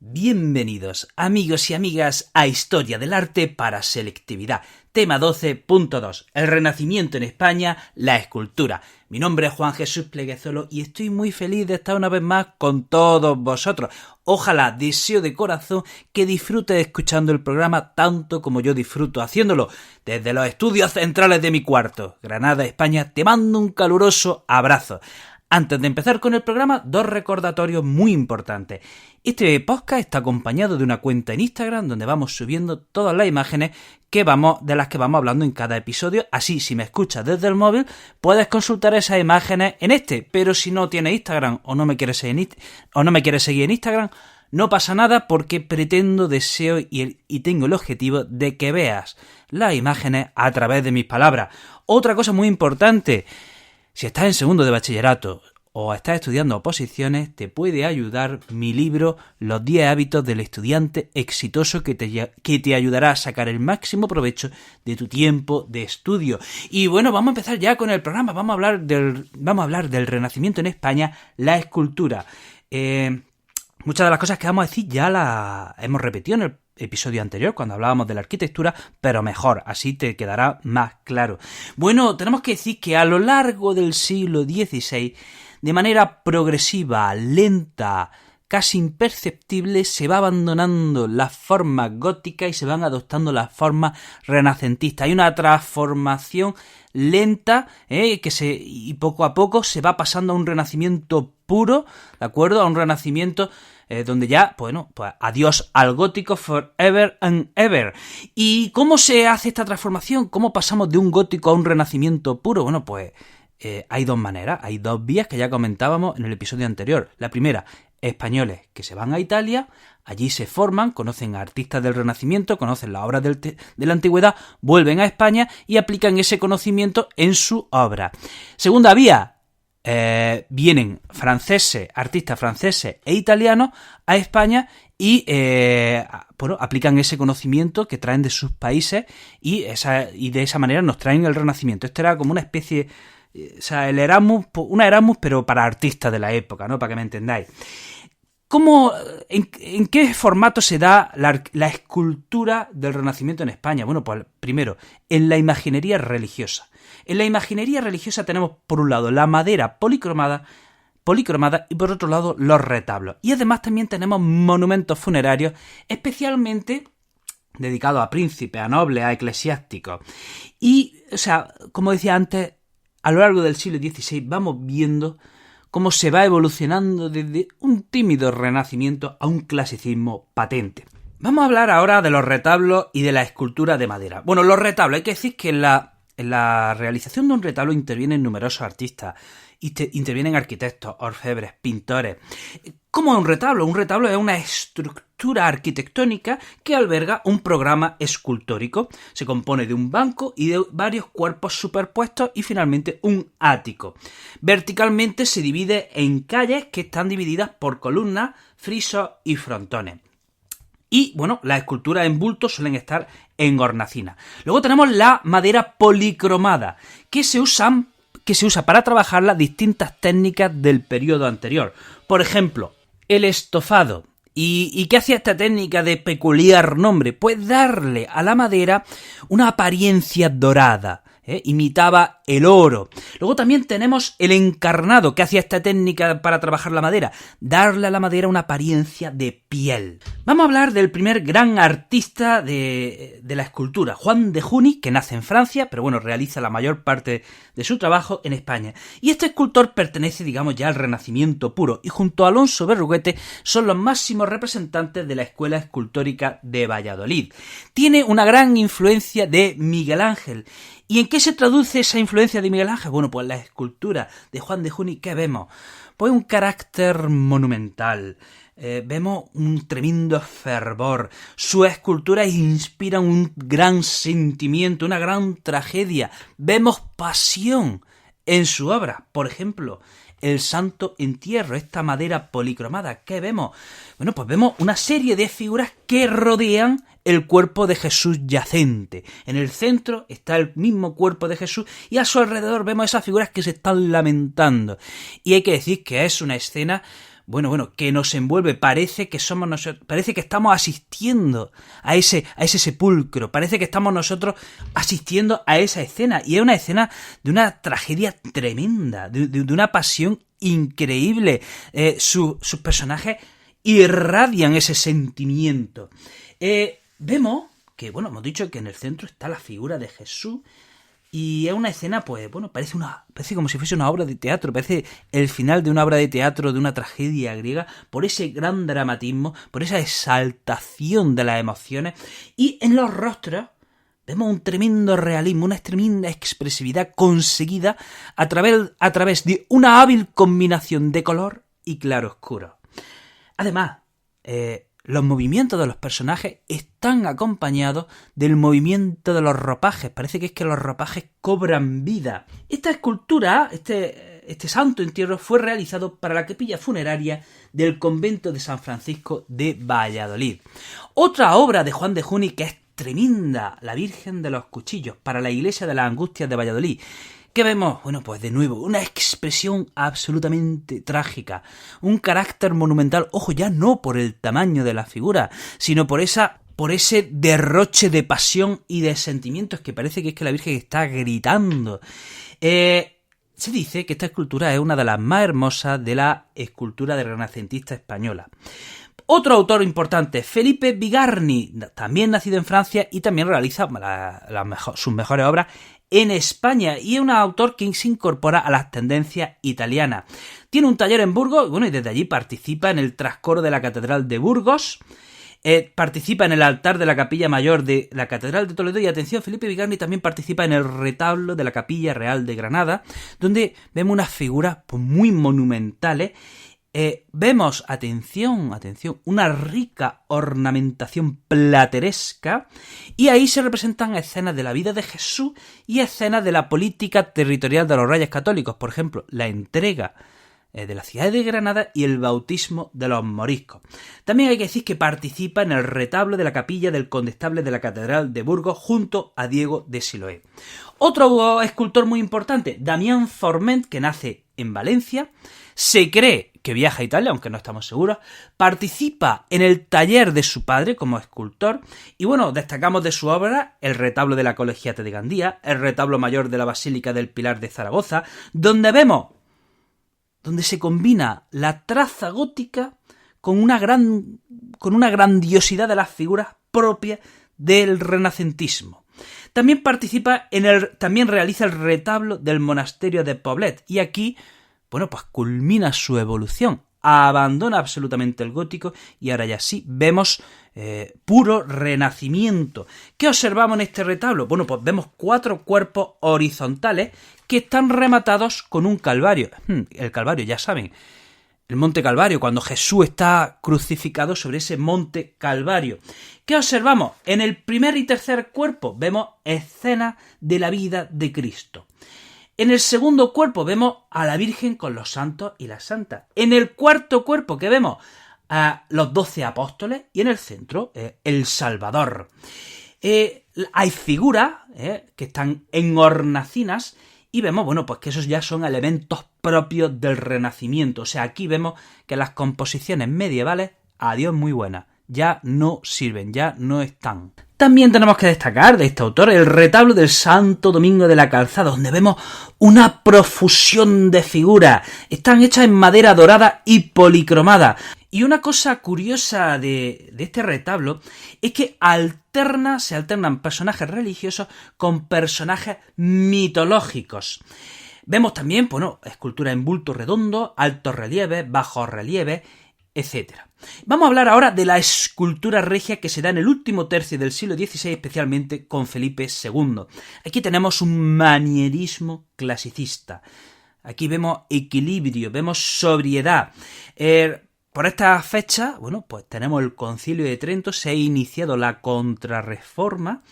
Bienvenidos, amigos y amigas, a Historia del Arte para Selectividad. Tema 12.2. El Renacimiento en España, la escultura. Mi nombre es Juan Jesús Pleguezolo y estoy muy feliz de estar una vez más con todos vosotros. Ojalá, deseo de corazón que disfrutes escuchando el programa tanto como yo disfruto haciéndolo. Desde los estudios centrales de mi cuarto, Granada, España, te mando un caluroso abrazo. Antes de empezar con el programa, dos recordatorios muy importantes. Este podcast está acompañado de una cuenta en Instagram donde vamos subiendo todas las imágenes de las que vamos hablando en cada episodio. Así, si me escuchas desde el móvil, puedes consultar esas imágenes en pero si no tienes Instagram o no me quieres seguir en Instagram, no pasa nada porque deseo y tengo el objetivo de que veas las imágenes a través de mis palabras. Otra cosa muy importante. Si estás en segundo de bachillerato o estás estudiando oposiciones, te puede ayudar mi libro Los 10 hábitos del estudiante exitoso que te ayudará a sacar el máximo provecho de tu tiempo de estudio. Y bueno, vamos a empezar ya con el programa. Vamos a hablar del Renacimiento en España, la escultura. Muchas de las cosas que vamos a decir ya las hemos repetido en el episodio anterior, cuando hablábamos de la arquitectura, pero mejor, así te quedará más claro. Bueno, tenemos que decir que a lo largo del siglo XVI, de manera progresiva, lenta, casi imperceptible, se va abandonando las formas góticas y se van adoptando las formas renacentistas. Hay una transformación lenta, y poco a poco se va pasando a un renacimiento puro, ¿de acuerdo? A un renacimiento donde ya, pues adiós al gótico forever and ever. ¿Y cómo se hace esta transformación? ¿Cómo pasamos de un gótico a un renacimiento puro? Bueno, pues hay dos maneras, hay dos vías que ya comentábamos en el episodio anterior. La primera, españoles que se van a Italia, allí se forman, conocen a artistas del Renacimiento, conocen las obras de la Antigüedad, vuelven a España y aplican ese conocimiento en su obra. Segunda vía, vienen artistas franceses e italianos a España y aplican ese conocimiento que traen de sus países y de esa manera nos traen el Renacimiento. Esto era como una especie, el Erasmus, una Erasmus pero para artistas de la época, ¿no? Para que me entendáis. ¿En qué formato se da la escultura del Renacimiento en España? Bueno, pues primero, en la imaginería religiosa. En la imaginería religiosa tenemos, por un lado, la madera policromada y, por otro lado, los retablos. Y además también tenemos monumentos funerarios, especialmente dedicados a príncipes, a nobles, a eclesiásticos. Y, como decía antes, a lo largo del siglo XVI vamos viendo cómo se va evolucionando desde un tímido renacimiento a un clasicismo patente. Vamos a hablar ahora de los retablos y de la escultura de madera. Bueno, los retablos, hay que decir que en la realización de un retablo intervienen numerosos artistas, intervienen arquitectos, orfebres, pintores. ¿Cómo es un retablo? Un retablo es una estructura arquitectónica que alberga un programa escultórico. Se compone de un banco y de varios cuerpos superpuestos y finalmente un ático. Verticalmente se divide en calles que están divididas por columnas, frisos y frontones. Y, bueno, las esculturas en bulto suelen estar en hornacina. Luego tenemos la madera policromada, que se usa para trabajar las distintas técnicas del periodo anterior. Por ejemplo, el estofado. ¿Y qué hacía esta técnica de peculiar nombre? Pues darle a la madera una apariencia dorada. Imitaba el oro. Luego también tenemos el encarnado. ¿Qué hacía esta técnica para trabajar la madera? Darle a la madera una apariencia de piel. Vamos a hablar del primer gran artista de la escultura, Juan de Juni, que nace en Francia, pero realiza la mayor parte de su trabajo en España. Y este escultor pertenece, ya al Renacimiento puro, y junto a Alonso Berruguete son los máximos representantes de la Escuela Escultórica de Valladolid. Tiene una gran influencia de Miguel Ángel. ¿Y en qué se traduce esa influencia de Miguel Ángel? Bueno, pues en la escultura de Juan de Juni, ¿qué vemos? Pues un carácter monumental. Vemos un tremendo fervor. Sus esculturas inspiran un gran sentimiento, una gran tragedia. Vemos pasión en su obra. Por ejemplo, el Santo Entierro, esta madera policromada. ¿Qué vemos? Bueno, pues vemos una serie de figuras que rodean el cuerpo de Jesús yacente. En el centro está el mismo cuerpo de Jesús y a su alrededor vemos esas figuras que se están lamentando. Y hay que decir que es una escena que nos envuelve. Parece que somos nosotros, parece que estamos asistiendo a ese sepulcro, parece que estamos nosotros asistiendo a esa escena, y es una escena de una tragedia tremenda, de una pasión increíble. Sus personajes irradian ese sentimiento. Vemos que, hemos dicho que en el centro está la figura de Jesús, y es una escena, parece como si fuese una obra de teatro, parece el final de una obra de teatro, de una tragedia griega, por ese gran dramatismo, por esa exaltación de las emociones, y en los rostros vemos un tremendo realismo, una tremenda expresividad conseguida a través de una hábil combinación de color y claroscuro. Además, los movimientos de los personajes están acompañados del movimiento de los ropajes. Parece que es que los ropajes cobran vida. Esta escultura, este santo entierro, fue realizado para la capilla funeraria del convento de San Francisco de Valladolid. Otra obra de Juan de Juni que es tremenda, la Virgen de los Cuchillos, para la iglesia de las Angustias de Valladolid. ¿Qué vemos? De nuevo, una expresión absolutamente trágica, un carácter monumental, ojo, ya no por el tamaño de la figura, sino por ese derroche de pasión y de sentimientos que parece que es que la Virgen está gritando. Se dice que esta escultura es una de las más hermosas de la escultura de renacentista española. Otro autor importante, Felipe Bigarny, también nacido en Francia y también realiza sus mejores obras en España, y es un autor que se incorpora a las tendencias italianas. Tiene un taller en Burgos, y desde allí participa en el trascoro de la Catedral de Burgos, participa en el altar de la Capilla Mayor de la Catedral de Toledo, y atención, Felipe Bigarny también participa en el retablo de la Capilla Real de Granada, donde vemos unas figuras muy monumentales. Vemos, atención, una rica ornamentación plateresca, y ahí se representan escenas de la vida de Jesús y escenas de la política territorial de los Reyes Católicos, por ejemplo, la entrega de la ciudad de Granada y el bautismo de los moriscos. También hay que decir que participa en el retablo de la capilla del condestable de la Catedral de Burgos junto a Diego de Siloé. Otro escultor muy importante, Damián Forment, que nace en Valencia, se cree que viaja a Italia, aunque no estamos seguros, participa en el taller de su padre como escultor, y destacamos de su obra el retablo de la Colegiata de Gandía, el retablo mayor de la Basílica del Pilar de Zaragoza, donde se combina la traza gótica con una grandiosidad de las figuras propias del renacentismo. También también realiza el retablo del monasterio de Poblet, y aquí culmina su evolución, abandona absolutamente el gótico, y ahora ya sí vemos puro renacimiento. ¿Qué observamos en este retablo? Vemos 4 cuerpos horizontales que están rematados con un calvario. El calvario, ya saben, el monte Calvario, cuando Jesús está crucificado sobre ese monte Calvario. ¿Qué observamos? En el primer y tercer cuerpo vemos escenas de la vida de Cristo. En el segundo cuerpo vemos a la Virgen con los santos y las santas. En el cuarto cuerpo que vemos a los 12 apóstoles, y en el centro el Salvador. Hay figuras que están en hornacinas, y vemos que esos ya son elementos propios del Renacimiento. O sea, aquí vemos que las composiciones medievales, adiós muy buenas, ya no sirven, ya no están. También tenemos que destacar de este autor el retablo del Santo Domingo de la Calzada, donde vemos una profusión de figuras. Están hechas en madera dorada y policromada. Y una cosa curiosa de este retablo es que se alternan personajes religiosos con personajes mitológicos. Vemos también, escultura en bulto redondo, altos relieves, bajos relieves, etc. Vamos a hablar ahora de la escultura regia que se da en el último tercio del siglo XVI, especialmente con Felipe II. Aquí tenemos un manierismo clasicista. Aquí vemos equilibrio, vemos sobriedad. Por esta fecha, tenemos el Concilio de Trento, se ha iniciado la Contrarreforma,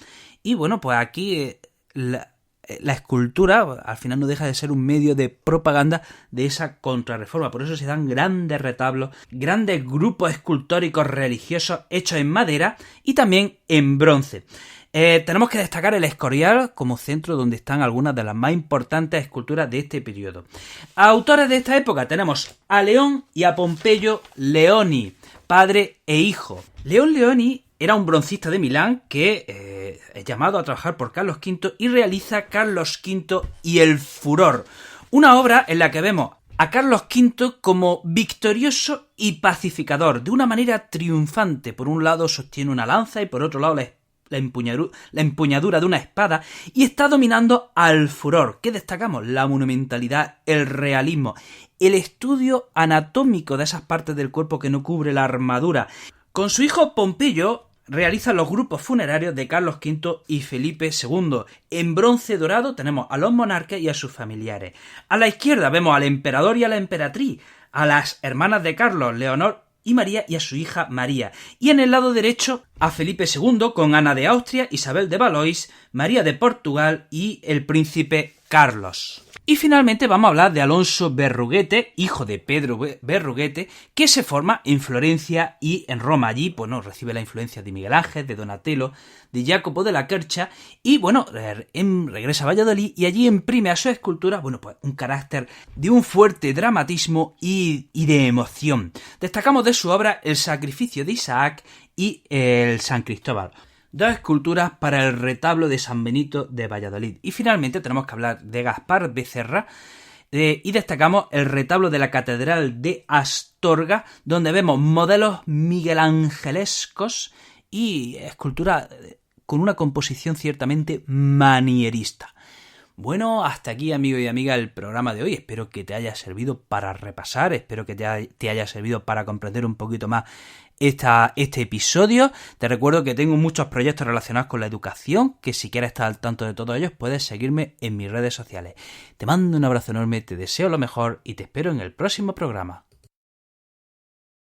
y aquí la escultura al final no deja de ser un medio de propaganda de esa contrarreforma. Por eso se dan grandes retablos, grandes grupos escultóricos religiosos hechos en madera y también en bronce. Tenemos que destacar el Escorial como centro donde están algunas de las más importantes esculturas de este periodo. Autores de esta época tenemos a León y a Pompeyo Leoni, padre e hijo. León Leoni era un broncista de Milán que es llamado a trabajar por Carlos V y realiza Carlos V y el Furor, una obra en la que vemos a Carlos V como victorioso y pacificador, de una manera triunfante. Por un lado sostiene una lanza y por otro lado la empuñadura de una espada y está dominando al Furor. ¿Qué destacamos? La monumentalidad, el realismo, el estudio anatómico de esas partes del cuerpo que no cubre la armadura. Con su hijo Pompeyo realiza los grupos funerarios de Carlos V y Felipe II. En bronce dorado tenemos a los monarcas y a sus familiares. A la izquierda vemos al emperador y a la emperatriz, a las hermanas de Carlos, Leonor y María, y a su hija María. Y en el lado derecho a Felipe II con Ana de Austria, Isabel de Valois, María de Portugal y el príncipe Carlos. Y finalmente vamos a hablar de Alonso Berruguete, hijo de Pedro Berruguete, que se forma en Florencia y en Roma. Allí, pues no, recibe la influencia de Miguel Ángel, de Donatello, de Jacopo de la Quercia, y bueno, regresa a Valladolid y allí imprime a su escultura, bueno, pues un carácter de un fuerte dramatismo y de emoción. Destacamos de su obra El sacrificio de Isaac y el San Cristóbal. Dos esculturas para el retablo de San Benito de Valladolid. Y finalmente tenemos que hablar de Gaspar Becerra y destacamos el retablo de la Catedral de Astorga, donde vemos modelos miguelangelescos y escultura con una composición ciertamente manierista. Bueno, hasta aquí, amigo y amiga, el programa de hoy. Espero que te haya servido para repasar, espero que te haya servido para comprender un poquito más este episodio. Te recuerdo que tengo muchos proyectos relacionados con la educación, que si quieres estar al tanto de todos ellos puedes seguirme en mis redes sociales. Te mando un abrazo enorme, te deseo lo mejor y te espero en el próximo programa.